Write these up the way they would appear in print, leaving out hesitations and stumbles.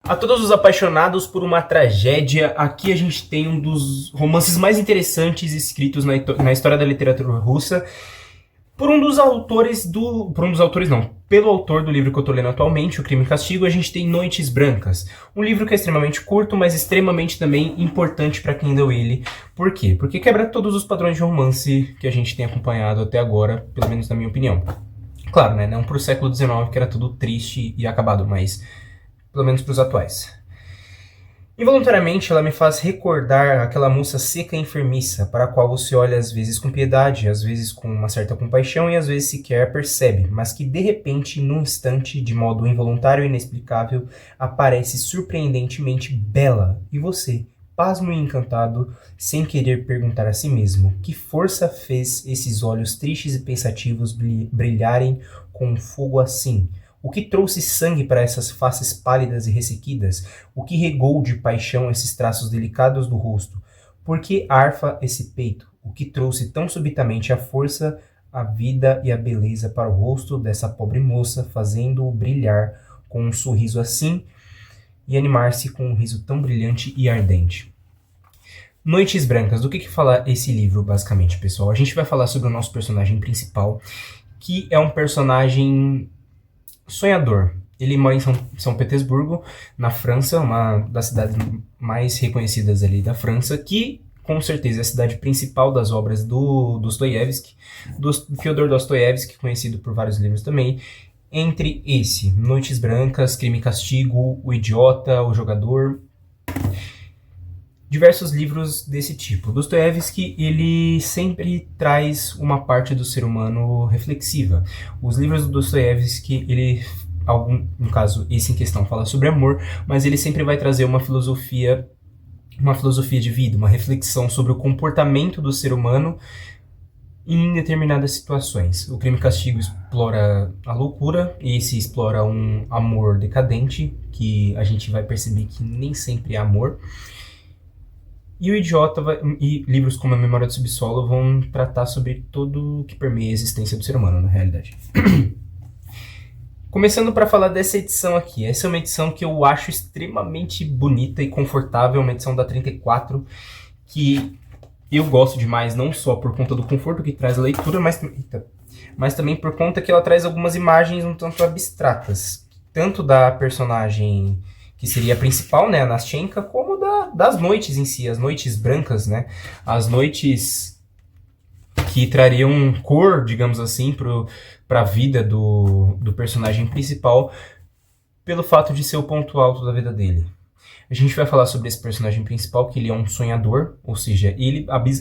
A todos os apaixonados por uma tragédia, aqui a gente tem um dos romances mais interessantes escritos na história da literatura russa, pelo autor do livro que eu tô lendo atualmente, O Crime e Castigo. A gente tem Noites Brancas, um livro que é extremamente curto, mas extremamente também importante para quem leu ele. Por quê? Porque quebra todos os padrões de romance que a gente tem acompanhado até agora, pelo menos na minha opinião. Claro, né, não pro século XIX, que era tudo triste e acabado, mas pelo menos pros atuais. Involuntariamente, ela me faz recordar aquela moça seca e enfermiça, para a qual você olha às vezes com piedade, às vezes com uma certa compaixão e às vezes sequer percebe, mas que de repente, num instante, de modo involuntário e inexplicável, aparece surpreendentemente bela. E você, pasmo e encantado, sem querer perguntar a si mesmo, que força fez esses olhos tristes e pensativos brilharem com um fogo assim? O que trouxe sangue para essas faces pálidas e ressequidas? O que regou de paixão esses traços delicados do rosto? Por que arfa esse peito? O que trouxe tão subitamente a força, a vida e a beleza para o rosto dessa pobre moça, fazendo-o brilhar com um sorriso assim e animar-se com um riso tão brilhante e ardente? Noites Brancas. Do que fala esse livro, basicamente, pessoal? A gente vai falar sobre o nosso personagem principal, que é um personagem sonhador. Ele mora em São Petersburgo, na França, uma das cidades mais reconhecidas ali da França, que com certeza é a cidade principal das obras do Dostoiévski, do Fyodor Dostoiévski, conhecido por vários livros também. Entre esse, Noites Brancas, Crime e Castigo, O Idiota, O Jogador, diversos livros desse tipo. Dostoiévski, ele sempre traz uma parte do ser humano reflexiva. Os livros do Dostoiévski, no caso, esse em questão fala sobre amor, mas ele sempre vai trazer uma filosofia de vida, uma reflexão sobre o comportamento do ser humano em determinadas situações. O Crime e Castigo explora a loucura, e esse explora um amor decadente, que a gente vai perceber que nem sempre é amor. E o Idiota e livros como A Memória do Subsolo vão tratar sobre tudo que permeia a existência do ser humano, na realidade. Começando para falar dessa edição aqui. Essa é uma edição que eu acho extremamente bonita e confortável, uma edição da 34, que eu gosto demais, não só por conta do conforto que traz a leitura, mas também por conta que ela traz algumas imagens um tanto abstratas, tanto da personagem que seria a principal, né, a Nastenka, como das noites em si, as noites brancas, né, as noites que trariam cor, digamos assim, para a vida do personagem principal, pelo fato de ser o ponto alto da vida dele. A gente vai falar sobre esse personagem principal, que ele é um sonhador, ou seja,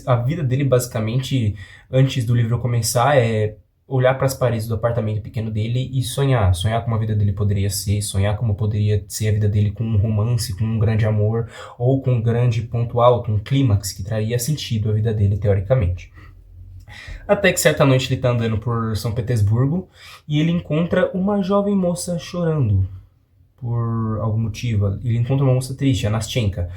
a vida dele basicamente, antes do livro começar, é olhar para as paredes do apartamento pequeno dele e sonhar como a vida dele poderia ser, sonhar como poderia ser a vida dele com um romance, com um grande amor, ou com um grande ponto alto, um clímax que traria sentido à vida dele, teoricamente. Até que certa noite ele está andando por São Petersburgo e ele encontra uma jovem moça chorando por algum motivo. Ele encontra uma moça triste, a Nastenka.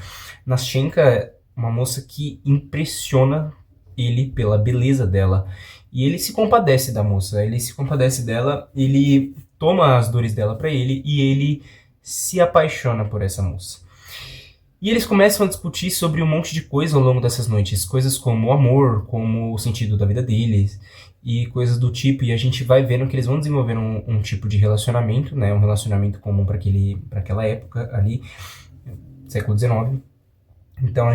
Nastenka é uma moça que impressiona ele pela beleza dela. E ele se compadece da moça, ele se compadece dela, ele toma as dores dela pra ele e ele se apaixona por essa moça. E eles começam a discutir sobre um monte de coisa ao longo dessas noites, coisas como o amor, como o sentido da vida deles e coisas do tipo, e a gente vai vendo que eles vão desenvolver um tipo de relacionamento, né, um relacionamento comum para aquela época ali, século XIX. Então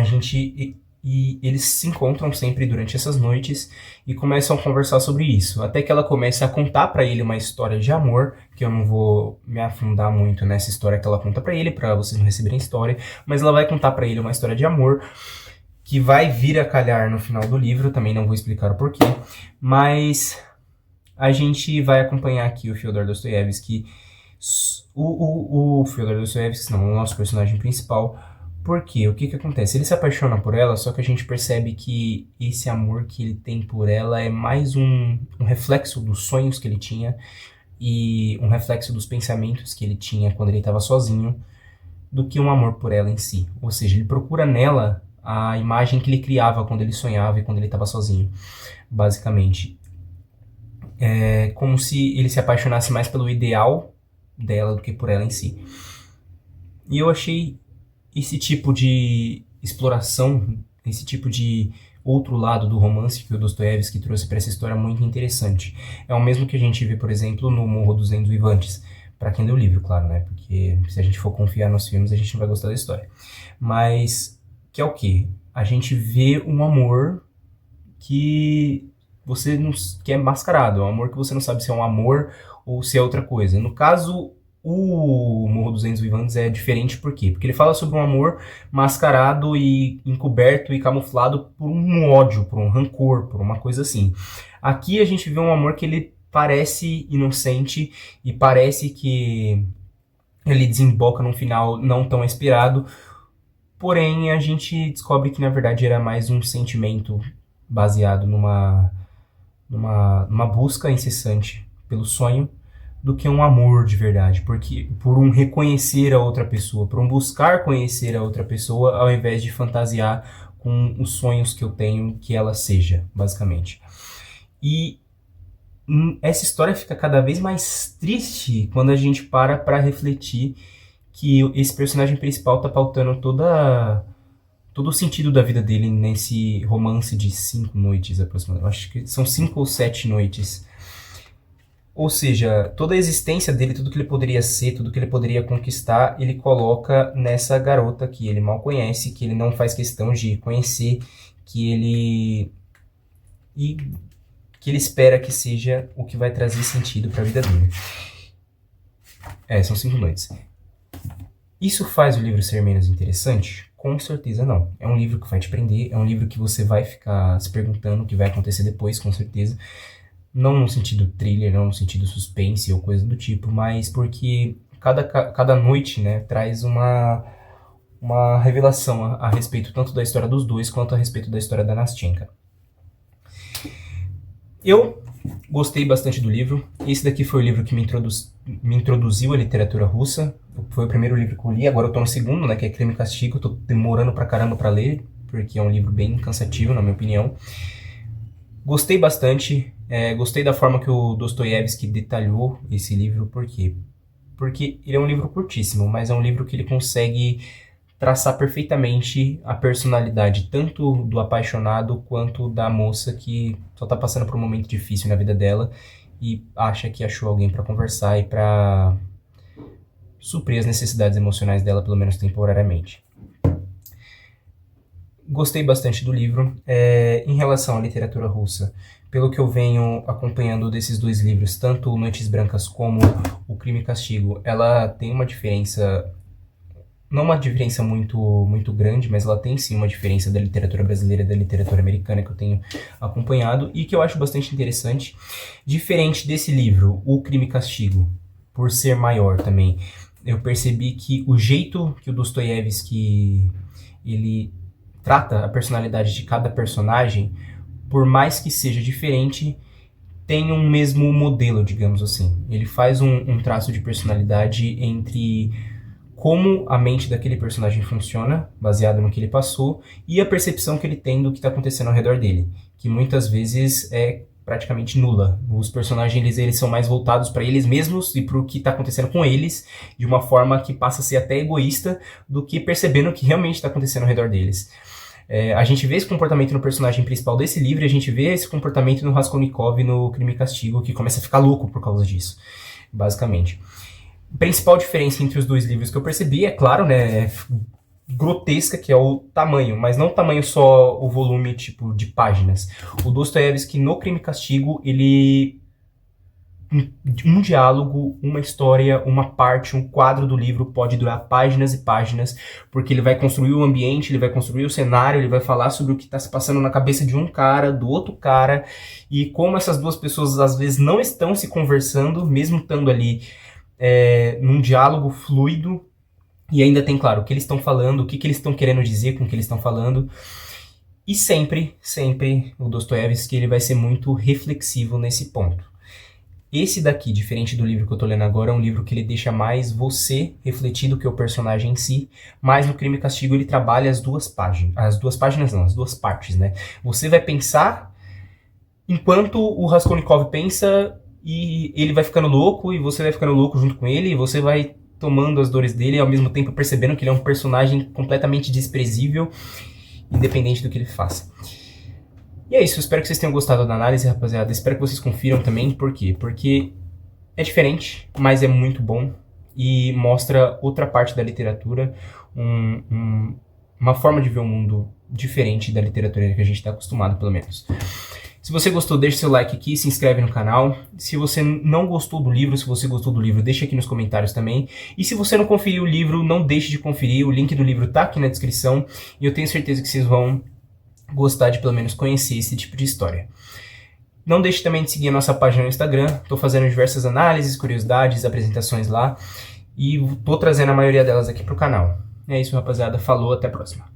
e eles se encontram sempre durante essas noites e começam a conversar sobre isso, até que ela começa a contar para ele uma história de amor, que eu não vou me afundar muito nessa história que ela conta para ele, para vocês não receberem história, mas ela vai contar para ele uma história de amor que vai vir a calhar no final do livro, também não vou explicar o porquê, mas a gente vai acompanhar aqui o Fyodor Dostoiévski, o Fyodor Dostoiévski, não, o nosso personagem principal. Por quê? O que acontece? Ele se apaixona por ela, só que a gente percebe que esse amor que ele tem por ela é mais um reflexo dos sonhos que ele tinha e um reflexo dos pensamentos que ele tinha quando ele estava sozinho, do que um amor por ela em si. Ou seja, ele procura nela a imagem que ele criava quando ele sonhava e quando ele estava sozinho, basicamente. É como se ele se apaixonasse mais pelo ideal dela do que por ela em si. E eu achei esse tipo de exploração, esse tipo de outro lado do romance que o Dostoiévski trouxe para essa história muito interessante. É o mesmo que a gente vê, por exemplo, no Morro dos Ventos Vivantes. Para quem lê o livro, claro, né? Porque se a gente for confiar nos filmes, a gente não vai gostar da história. Mas que é o quê? A gente vê um amor que você não, que é mascarado, é um amor que você não sabe se é um amor ou se é outra coisa. No caso, o Morro dos Ventos Vivantes é diferente por quê? Porque ele fala sobre um amor mascarado e encoberto e camuflado por um ódio, por um rancor, por uma coisa assim. Aqui a gente vê um amor que ele parece inocente e parece que ele desemboca num final não tão esperado, porém a gente descobre que na verdade era mais um sentimento baseado numa busca incessante pelo sonho do que um amor de verdade, porque por um reconhecer a outra pessoa, por um buscar conhecer a outra pessoa ao invés de fantasiar com os sonhos que eu tenho que ela seja, basicamente. E essa história fica cada vez mais triste quando a gente para refletir que esse personagem principal tá pautando todo o sentido da vida dele nesse romance de 5 noites aproximadamente. Acho que são 5 ou 7 noites. Ou seja, toda a existência dele, tudo que ele poderia ser, tudo que ele poderia conquistar, ele coloca nessa garota que ele mal conhece, que ele não faz questão de conhecer, que ele e que ele espera que seja o que vai trazer sentido para a vida dele. São 5 noites. Isso faz o livro ser menos interessante? Com certeza não. É um livro que vai te prender, é um livro que você vai ficar se perguntando o que vai acontecer depois, com certeza. Não no sentido thriller, não no sentido suspense ou coisa do tipo, mas porque cada noite, né, traz uma revelação a respeito tanto da história dos dois quanto a respeito da história da Nastyenka. Eu gostei bastante do livro. Esse daqui foi o livro que me introduziu à literatura russa. Foi o primeiro livro que eu li, agora eu tô no segundo, né, que é Crime e Castigo. Eu tô demorando pra caramba pra ler, porque é um livro bem cansativo, na minha opinião. Gostei bastante, gostei da forma que o Dostoiévski detalhou esse livro, por quê? Porque ele é um livro curtíssimo, mas é um livro que ele consegue traçar perfeitamente a personalidade tanto do apaixonado quanto da moça que só tá passando por um momento difícil na vida dela e acha que achou alguém pra conversar e pra suprir as necessidades emocionais dela, pelo menos temporariamente. Gostei bastante do livro. Em relação à literatura russa, pelo que eu venho acompanhando desses dois livros, tanto Noites Brancas como O Crime e Castigo, ela tem uma diferença, não uma diferença muito grande, mas ela tem sim uma diferença da literatura brasileira e da literatura americana que eu tenho acompanhado e que eu acho bastante interessante. Diferente desse livro, O Crime e Castigo, por ser maior também, eu percebi que o jeito que o Dostoiévski ele trata a personalidade de cada personagem, por mais que seja diferente, tem um mesmo modelo, digamos assim. Ele faz um traço de personalidade entre como a mente daquele personagem funciona, baseado no que ele passou, e a percepção que ele tem do que está acontecendo ao redor dele, que muitas vezes é praticamente nula. Os personagens eles são mais voltados para eles mesmos e para o que está acontecendo com eles, de uma forma que passa a ser até egoísta do que percebendo o que realmente está acontecendo ao redor deles. A gente vê esse comportamento no personagem principal desse livro e a gente vê esse comportamento no Raskolnikov no Crime e Castigo, que começa a ficar louco por causa disso, basicamente. A principal diferença entre os dois livros que eu percebi, é claro, né, grotesca, que é o tamanho, mas não o tamanho só o volume tipo de páginas. O Dostoiévski no Crime e Castigo, ele um diálogo, uma história, uma parte, um quadro do livro pode durar páginas e páginas, porque ele vai construir o ambiente, ele vai construir o cenário, ele vai falar sobre o que está se passando na cabeça de um cara, do outro cara, e como essas duas pessoas às vezes não estão se conversando, mesmo estando ali num diálogo fluido, e ainda tem, claro, o que eles estão falando, o que eles estão querendo dizer com o que eles estão falando. E sempre o Dostoiévski ele vai ser muito reflexivo nesse ponto. Esse daqui, diferente do livro que eu tô lendo agora, é um livro que ele deixa mais você refletir do que o personagem em si, mas no Crime e Castigo ele trabalha as duas partes, né? Você vai pensar enquanto o Raskolnikov pensa e ele vai ficando louco e você vai ficando louco junto com ele e você vai tomando as dores dele e ao mesmo tempo percebendo que ele é um personagem completamente desprezível, independente do que ele faça. E é isso, eu espero que vocês tenham gostado da análise, rapaziada. Espero que vocês confiram também. Por quê? Porque é diferente, mas é muito bom e mostra outra parte da literatura, uma forma de ver o mundo diferente da literatura que a gente está acostumado, pelo menos. Se você gostou, deixa seu like aqui, se inscreve no canal. Se você não gostou do livro, se você gostou do livro, deixa aqui nos comentários também. E se você não conferiu o livro, não deixe de conferir. O link do livro tá aqui na descrição. E eu tenho certeza que vocês vão gostar de pelo menos conhecer esse tipo de história. Não deixe também de seguir a nossa página no Instagram. Estou fazendo diversas análises, curiosidades, apresentações lá. E estou trazendo a maioria delas aqui pro canal. É isso, rapaziada. Falou, até a próxima.